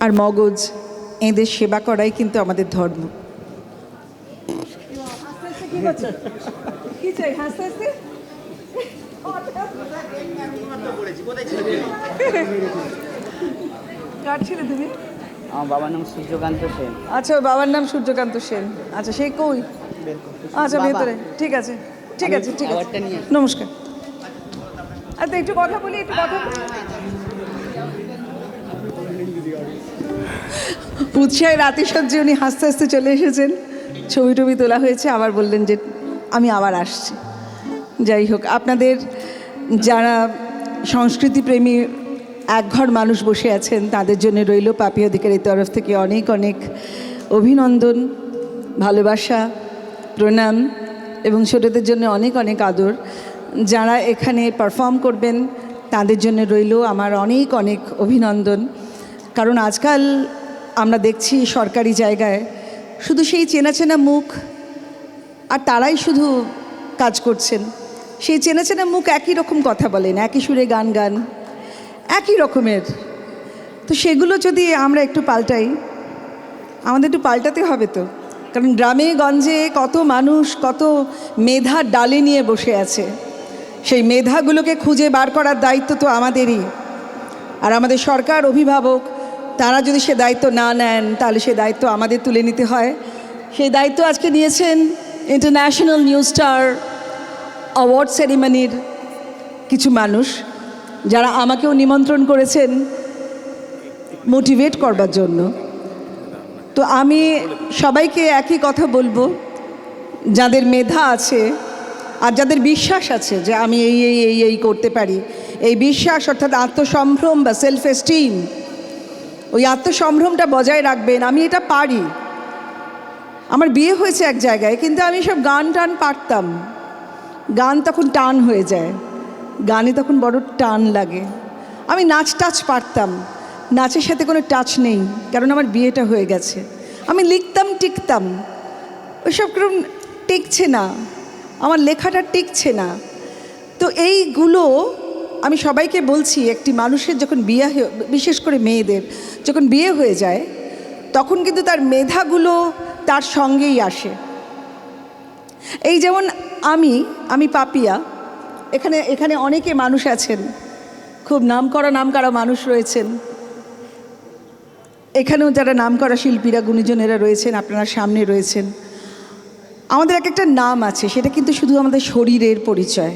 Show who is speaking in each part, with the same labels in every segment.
Speaker 1: আর মগজ, এদের সেবা করাই কিন্তু আমাদের ধর্ম। কি চাই হাসতে হাসতে? কার ছিলে তুমি?
Speaker 2: আমার বাবার নাম সূর্যকান্ত সেন।
Speaker 1: আচ্ছা, ওর বাবার নাম সূর্যকান্ত সেন। আচ্ছা, সেই কই? আচ্ছা, ভেতরে। ঠিক আছে, ঠিক আছে, ঠিক আছে। নমস্কার। আচ্ছা, একটু কথা বলি, একটু কথা বলি। উৎসাহের আতিশয্যে উনি হাসতে হাসতে চলে এসেছেন। ছবি টবি তোলা হয়েছে, আবার বললেন যে আমি আবার আসছি। যাই হোক, আপনাদের যারা সংস্কৃতিপ্রেমী একঘর মানুষ বসে আছেন তাদের জন্য রইল পাপি অধিকারীর তরফ থেকে অনেক অনেক অভিনন্দন, ভালোবাসা, প্রণাম এবং ছোটদের জন্য অনেক অনেক আদর। যারা এখানে পারফর্ম করবেন তাদের জন্য রইল আমার অনেক অনেক অভিনন্দন। কারণ আজকাল আমরা দেখছি সরকারি জায়গায় শুধু সেই চেনা চেনা মুখ, আর তারাই শুধু কাজ করছেন। সেই চেনা চেনা মুখ একই রকম কথা বলেন, একই সুরে গান গান, একই রকমের। তো সেগুলো যদি আমরা একটু পাল্টাই, আমাদের একটু পাল্টাতে হবে তো। কারণ গ্রামে গঞ্জে কত মানুষ কত মেধা ডালে নিয়ে বসে আছে, সেই মেধাগুলোকে খুঁজে বার করার দায়িত্ব তো আমাদেরই। আর আমাদের সরকার, অভিভাবক, তারা যদি সে দায়িত্ব না নেন তাহলে সে দায়িত্ব আমাদের তুলে নিতে হয়। সেই দায়িত্ব আজকে নিয়েছেন ইন্টারন্যাশনাল নিউজ স্টার অ্যাওয়ার্ড সেরিমনির কিছু মানুষ, যারা আমাকেও নিমন্ত্রণ করেছেন মোটিভেট করবার জন্য। তো আমি সবাইকে একই কথা বলবো, যাদের মেধা আছে আর যাদের বিশ্বাস আছে যে আমি এই এই এই এই করতে পারি, এই বিশ্বাস অর্থাৎ আত্মসম্ভ্রম বা সেলফ এস্টিম, ওই আত্মসম্ভ্রমটা বজায় রাখবেন। আমি এটা পারি। আমার বিয়ে হয়েছে এক জায়গায়, কিন্তু আমি সব গান টান পারতাম। গান তখন টান হয়ে যায়, গানে তখন বড় টান লাগে। আমি নাচ টাচ পারতাম, নাচের সাথে কোনো টাচ নেই, কারণ আমার বিয়েটা হয়ে গেছে। আমি লিখতাম, টিকতাম, ওইসব কারণ টিকছে না, আমার লেখাটা টিকছে না। তো এইগুলো আমি সবাইকে বলছি, একটি মানুষের যখন বিয়ে, বিশেষ করে মেয়েদের যখন বিয়ে হয়ে যায়, তখন কিন্তু তার মেধাগুলো তার সঙ্গেই আসে। এই যেমন আমি পাপিয়া, এখানে অনেকে মানুষ আছেন, খুব নামকরা মানুষ রয়েছেন। এখানেও যারা নামকরা শিল্পীরা, গুণীজনেরা রয়েছেন, আপনারা সামনে রয়েছেন। আমাদের এক একটা নাম আছে, সেটা কিন্তু শুধু আমাদের শরীরের পরিচয়।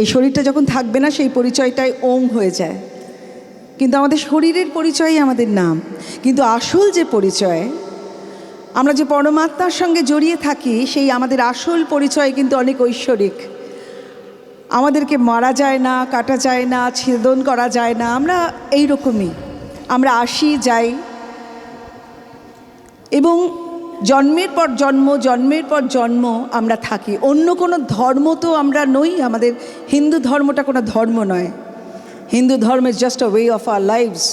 Speaker 1: এই শরীরটা যখন থাকবে না, সেই পরিচয়টাই ওম হয়ে যায়। কিন্তু আমাদের শরীরের পরিচয়ই আমাদের নাম। কিন্তু আসল যে পরিচয়, আমরা যে পরমাত্মার সঙ্গে জড়িয়ে থাকি, সেই আমাদের আসল পরিচয় কিন্তু অনেক ঐশ্বরিক। আমাদেরকে মারা যায় না, কাটা যায় না, ছেদন করা যায় না। আমরা এই রকমই, আমরা আসি যাই, এবং জন্মের পর জন্ম, জন্মের পর জন্ম আমরা থাকি। অন্য কোনো ধর্ম তো আমরা নই। আমাদের হিন্দু ধর্মটা কোনো ধর্ম নয়। হিন্দু ধর্ম is just a way of our lives.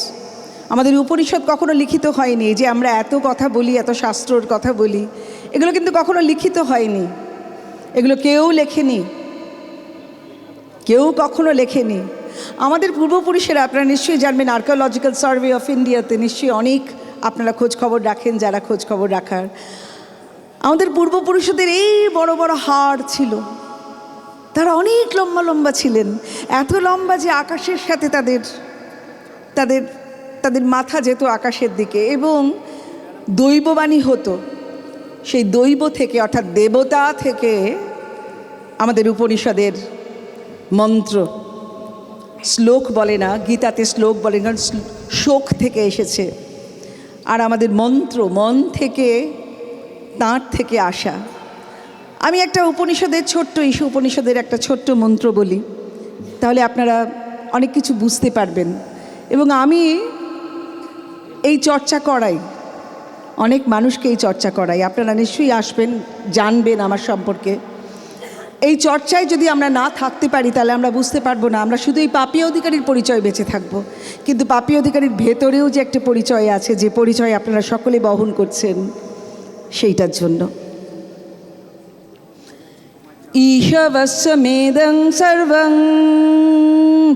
Speaker 1: আমাদের উপনিষদ কখনো লিখিত হয়নি যে আমরা এত কথা বলি, এত শাস্ত্রর কথা বলি। এগুলো কিন্তু কখনো লিখিত হয়নি, এগুলো কেউ লেখেনি, কেউ কখনো লেখেনি। আমাদের পূর্বপুরুষেরা, আপনারা নিশ্চয়ই জানবেন, আর্কিওলজিক্যাল সার্ভে অফ ইন্ডিয়াতে নিশ্চয়ই অনেক আপনারা খোঁজ খবর রাখেন, যারা খোঁজ খবর রাখার। আমাদের পূর্বপুরুষদের এই বড় বড় হাড় ছিল, তারা অনেক লম্বা লম্বা ছিলেন, এত লম্বা যে আকাশের সাথে তাদের তাদের তাদের মাথা যেত আকাশের দিকে, এবং দৈববাণী হতো। সেই দৈব থেকে, অর্থাৎ দেবতা থেকে আমাদের উপনিষদের মন্ত্র, শ্লোক বলে না, গীতাতে শ্লোক বলে, কারণ শোক থেকে এসেছে। আর আমাদের মন্ত্র মন থেকে, তাঁর থেকে আসা। আমি একটা উপনিষদের উপনিষদের একটা ছোট্ট মন্ত্র বলি, তাহলে আপনারা অনেক কিছু বুঝতে পারবেন। এবং আমি এই চর্চা করাই, অনেক মানুষকে এই চর্চা করাই। আপনারা নিশ্চয়ই আসবেন, জানবেন আমার সম্পর্কে। এই চর্চায় যদি আমরা না থাকতে পারি, তাহলে আমরা বুঝতে পারবো না। আমরা শুধু এই পাপিয়া অধিকারীর পরিচয় বেঁচে থাকবো, কিন্তু পাপিয়া অধিকারীর ভেতরেও যে একটা পরিচয় আছে, যে পরিচয় আপনারা সকলে বহন করছেন, সেইটার জন্য। ঈশবস্যমেদং সর্বং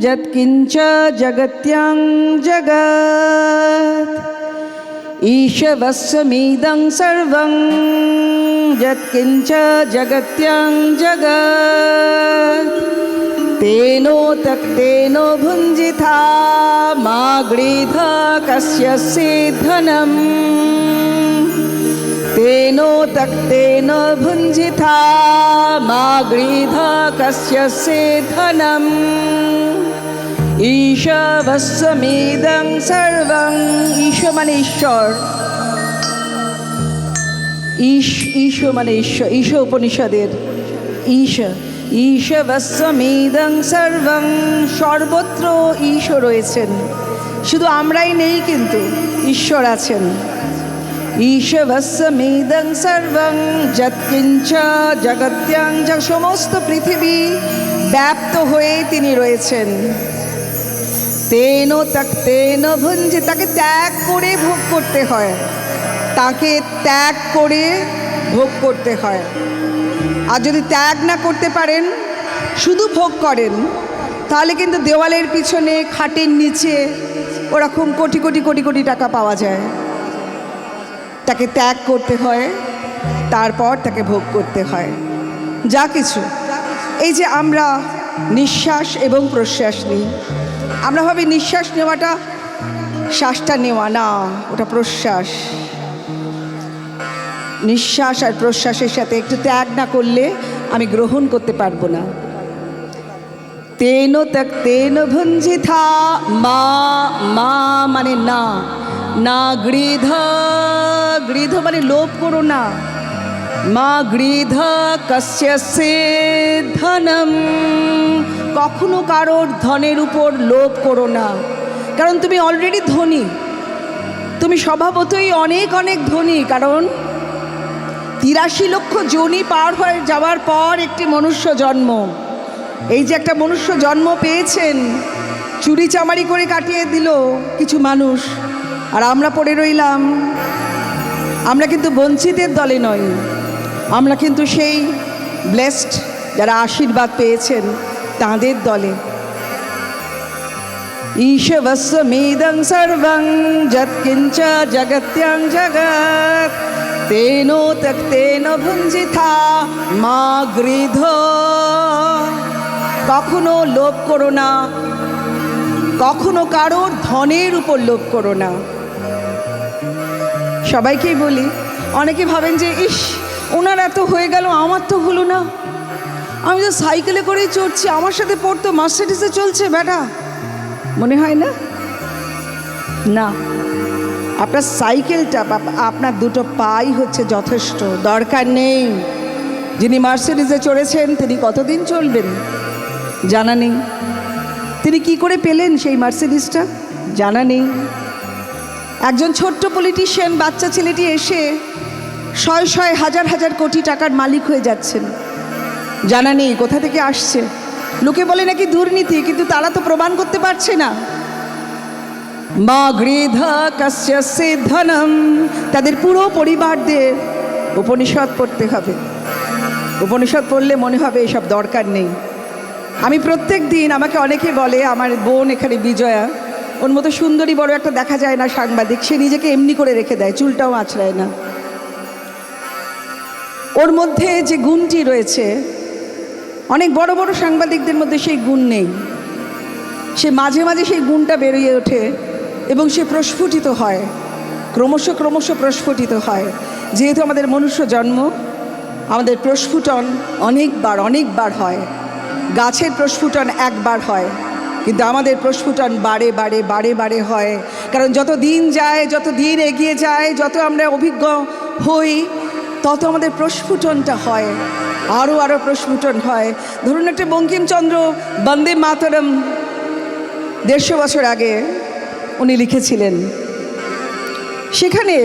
Speaker 1: যৎকিঞ্চ জগত্যাং জগৎ ईशवस्यमिदं सर्वं यत्किञ्च जगत्यां जगत् तेनो भुञ्जिथा मा गृध कस्यचित् धनम् तेन भुञ्जिथा मा गृध कस्यचित् धनम् ईशवस्यमिदं सर्वं। ईश মানে ঈশ্বর, ঈশ মানে ঈশ্বর। ঈশ উপনিষদের ঈশবস্যমিদং সর্বং, সর্বত্র ঈশ রয়েছেন, শুধু আমরাই নেই, কিন্তু ঈশ্বর আছেন। ঈশবস্যমিদং সর্বং যৎকিঞ্চ জগত্যাং, যা সমস্ত পৃথিবী ব্যাপ্ত হয়ে তিনি রয়েছেন। তেন ভুঞ্জে, তাকে ত্যাগ করে ভোগ করতে হয়, তাকে ত্যাগ করে ভোগ করতে হয়। আর যদি ত্যাগ না করতে পারেন, শুধু ভোগ করেন, তাহলে কিন্তু দেওয়ালের পিছনে খাটের নিচে ওরকম কোটি কোটি কোটি কোটি টাকা পাওয়া যায়। তাকে ত্যাগ করতে হয়, তারপর তাকে ভোগ করতে হয় যা কিছু। এই যে আমরা নিঃশ্বাস এবং প্রশ্বাস নিই, আমরা ভাবি নিঃশ্বাস নেওয়াটা শ্বাসটা নেওয়া, না, ওটা প্রশ্বাস। নিঃশ্বাস আর প্রশ্বাসের সাথে একটু ত্যাগ না করলে আমি গ্রহণ করতে পারবো না। তেন ভুঞ্জিথা মা, মা মানে না গৃধ, গৃধ মানে লোভ করো না। মা গৃধ কস্যচিৎ ধনম, কখনো কারোর ধনের উপর লোভ করো না, কারণ তুমি অলরেডি ধনী, তুমি স্বভাবতই অনেক অনেক ধনী। কারণ 83 লক্ষ যোনি পার হয়ে যাওয়ার পর একটি মনুষ্য জন্ম। এই যে একটা মনুষ্য জন্ম পেয়েছেন, চুরি চামারি করে কাটিয়ে দিল কিছু মানুষ, আর আমরা পড়ে রইলাম। আমরা কিন্তু বঞ্চিতের দলে নই, আমরা কিন্তু সেই ব্লেসড যারা আশীর্বাদ পেয়েছেন তাঁদের দলে। ঈশবস্যমিদং সর্বং যৎকিঞ্চ জগত্যাং জগৎ তেন ভুঞ্জিথা মা গৃধ। কখনো লোভ করো না, কখনো কারোর ধনের উপর লোভ করো না। সবাইকেই বলি, অনেকে ভাবেন যে ইস, ওনার এত হয়ে গেল, আমার তো হলো না, আমি তো সাইকেলে করেই চড়ছি, আমার সাথে পড়তো মার্সিডিসে চলছে বেটা, মনে হয় না? না, আপনার সাইকেলটা, আপনার দুটো পাই হচ্ছে যথেষ্ট, দরকার নেই। যিনি মার্সিডিসে চড়েছেন তিনি কতদিন চলবেন জানা নেই, তিনি কি করে পেলেন সেই মার্সিডিসটা জানা নেই। একজন ছোট্ট পলিটিশিয়ান বাচ্চা ছেলেটি এসে শয় হাজার হাজার কোটি টাকার মালিক হয়ে যাচ্ছেন, জানা নেই কোথা থেকে আসছে। লোকে বলে নাকি দুর্নীতি, কিন্তু তারা তো প্রমাণ করতে পারছে না। মা গৃধ কস্যচিৎ ধনম, তাদের পুরো পরিবারদের উপনিষদ পড়তে হবে। উপনিষদ পড়লে মনে হবে এসব দরকার নেই। আমি প্রত্যেক দিন, আমাকে অনেকে বলে, আমার বোন এখানে বিজয়া, ওর মতো সুন্দরী বড় একটা দেখা যায় না সাংবাদিক, সে নিজেকে এমনি করে রেখে দেয়, চুলটাও আঁচড়ায় না। ওর মধ্যে যে গুণটি রয়েছে, অনেক বড় বড় সাংবাদিকদের মধ্যে সেই গুণ নেই। সে মাঝে মাঝে সেই গুণটা বেরিয়ে ওঠে এবং সে প্রস্ফুটিত হয়, ক্রমশ প্রস্ফুটিত হয়। যেহেতু আমাদের মনুষ্য জন্ম, আমাদের প্রস্ফুটন অনেকবার হয়। গাছের প্রস্ফুটন একবার হয়, কিন্তু আমাদের প্রস্ফুটন বারে হয়। কারণ যত দিন যায়, যত দিন এগিয়ে যায়, যত আমরা অভিজ্ঞ হই, তত আমাদের প্রস্ফুটনটা হয়, আরও প্রস্ফুটন হয়। ধরুন একটা বঙ্কিমচন্দ্র বন্দে মাতরম 150 বছর আগে উনি লিখেছিলেন, সেখানে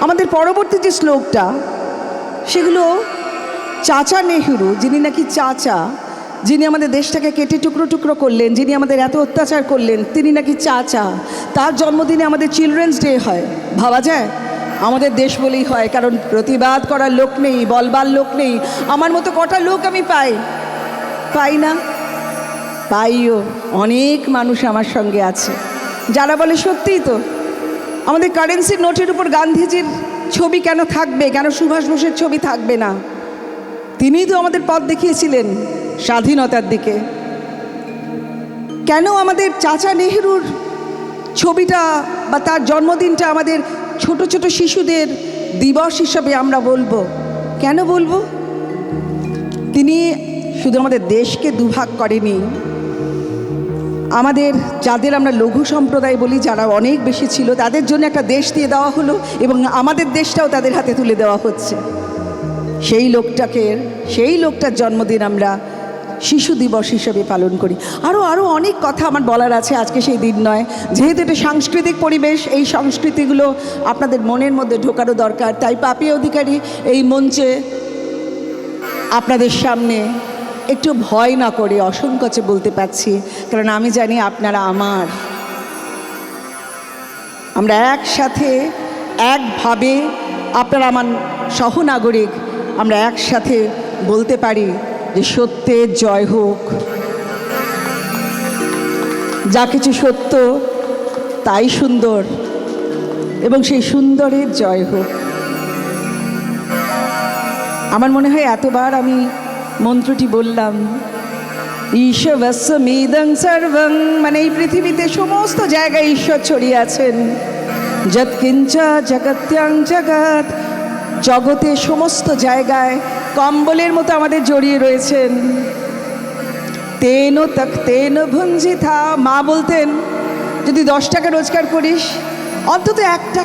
Speaker 1: আমাদের পরবর্তী যে শ্লোকটা, সেগুলো চাচা নেহরু, যিনি নাকি চাচা, যিনি আমাদের দেশটাকে কেটে টুকরো টুকরো করলেন, যিনি আমাদের এত অত্যাচার করলেন, তিনি নাকি চাচা। তার জন্মদিনে আমাদের চিলড্রেন্স ডে হয়। ভাবা যায়? আমাদের দেশ বলেই হয়, কারণ প্রতিবাদ করার লোক নেই, বলবার লোক নেই। আমার মতো কটা লোক আমি পাই না? পাইও, অনেক মানুষ আমার সঙ্গে আছে যারা বলে সত্যিই তো, আমাদের কারেন্সির নোটের উপর গান্ধীজির ছবি কেন থাকবে, কেন সুভাষ বোসের ছবি থাকবে না? তিনিই তো আমাদের পথ দেখিয়েছিলেন স্বাধীনতার দিকে। কেন আমাদের চাচা নেহরুর ছবিটা বা তার জন্মদিনটা আমাদের ছোট ছোট শিশুদের দিবস হিসাবে আমরা বলবো? কেন বলবো? তিনি শুধু আমাদের দেশকে দুভাগ করেনি, আমাদের যাদের আমরা লঘু সম্প্রদায় বলি, যারা অনেক বেশি ছিল, তাদের জন্য একটা দেশ দিয়ে দেওয়া হলো এবং আমাদের দেশটাও তাদের হাতে তুলে দেওয়া হচ্ছে। সেই লোকটার জন্মদিন আমরা শিশু দিবস হিসেবে পালন করি। আরও অনেক কথা আমার বলার আছে, আজকে সেই দিন নয়। যেহেতু এটা সাংস্কৃতিক পরিবেশ, এই সংস্কৃতিগুলো আপনাদের মনের মধ্যে ঢোকারও দরকার। তাই পাপিয়া অধিকারী এই মঞ্চে আপনাদের সামনে একটু ভয় না করে অসংকোচে বলতে পারছি, কারণ আমি জানি আপনারা আমরা একসাথে একভাবে, আপনারা আমার সহনাগরিক, আমরা একসাথে বলতে পারি যে সত্যের জয় হোক। যা কিছু সত্য তাই সুন্দর, এবং সেই সুন্দরের জয় হোক। আমার মনে হয় এতবার আমি মন্ত্রটি বললাম, ঈশ্ববস্যমিদং সর্বং, মানে এই পৃথিবীতে সমস্ত জায়গায় ঈশ্বর ছড়িয়ে আছেন। যৎকিঞ্চ জগত্যাং জগৎ, জগতে সমস্ত জায়গায় কম্বলের মতো আমাদের জড়িয়ে রয়েছেন। তেন তক্তেন ভুঞ্জিথা, মা বলতেন যদি 10 টাকা রোজগার করিস অন্তত 1 টাকা